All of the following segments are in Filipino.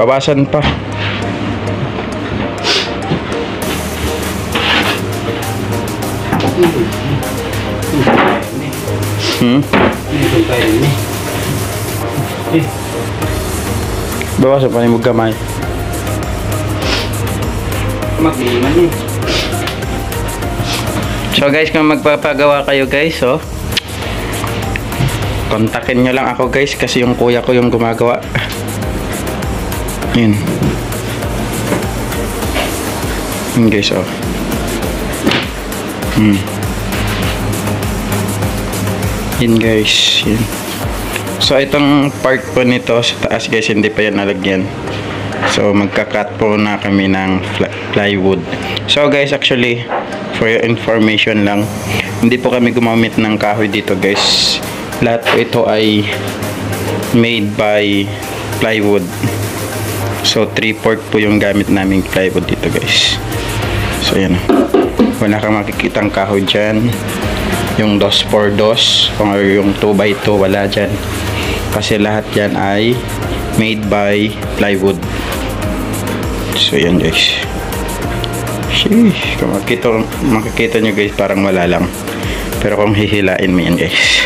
Bawasan pa. Bawasan pa ni mo gamay. Mag-iiman eh. So guys, kung magpapagawa kayo guys, oh, kontakin nyo lang ako guys, kasi yung kuya ko yung gumagawa. Yun. Yun guys, oh. Yun guys, yun. So itong part po nito sa taas guys, hindi pa yan nalagyan. So magka-cut po na kami ng plywood. So guys, actually for your information lang, hindi po kami gumamit ng kahoy dito guys. Lahat po ito ay made by plywood. So 3/4 po yung gamit naming plywood dito guys. So yan, wala kang makikitang kahoy dyan. Yung 2x2 or yung 2x2, wala dyan, kasi lahat yan ay made by plywood. So yan guys. Sheesh, kung makikita nyo guys, parang wala lang, pero kung hihilain mo yan guys,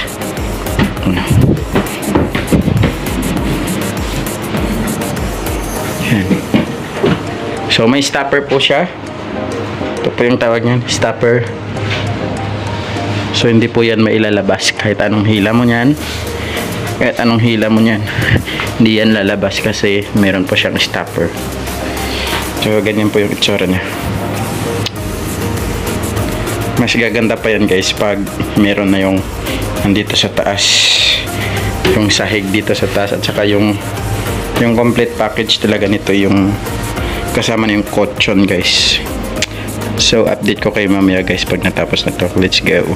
yan. So may stopper po siya. Ito po yung tawag niyan, stopper. So hindi po yan mailalabas kahit anong hila mo niyan. Kahit anong hila mo niyan, hindi yan lalabas kasi meron po siyang stopper. So ganyan po yung itsura niya. Mas gaganda pa yan guys pag meron na yung nandito sa taas, yung sahig dito sa taas, at saka yung complete package talaga nito, yung kasama na yung caution guys. So update ko kayo mamaya guys pag natapos na to. Let's go.